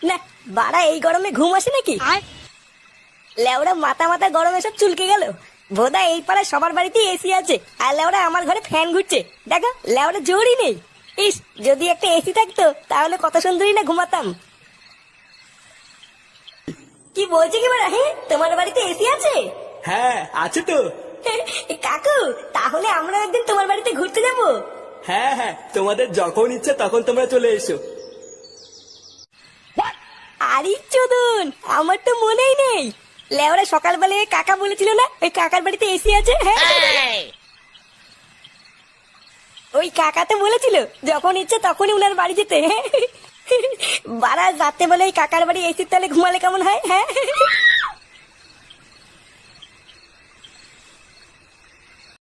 না, বাড়া এই গরমে ঘুম আসে নাকি? লেওড়া মাথা মাথা গরমে সব চুলকে গেল। বোধা এই পাড়ায় সবার বাড়িতে এসি আছে, আর লেওড়া আমার ঘরে ফ্যান ঘুরছে। দেখো লেওড়া জোরই নেই। ইস, যদি একটা এসি থাকতো তাহলে কত সুন্দরই না ঘুমাতাম। কি বলছে কি বাড়া? হ্যাঁ, তোমার বাড়িতে এসি আছে? হ্যাঁ আছে তো। কাকু, তাহলে আমরা একদিন তোমার বাড়িতে ঘুরতে যাবো। হ্যাঁ হ্যাঁ, তোমাদের যখন ইচ্ছে তখন তোমরা চলে এসো। আরে চোদন, আমার তো মনেই নেই। লেওরা সকালবেলা ওই কাকা বলেছিল না ওই কাকার বাড়িতে এসি আছে? হ্যাঁ, ওই কাকা তো বলেছিল যখন ইচ্ছে তখনই উনার বাড়ি যেতে। বারা রাতে বলে ওই কাকার বাড়ি এসির তলে ঘুমালে কেমন হয়? হ্যাঁ।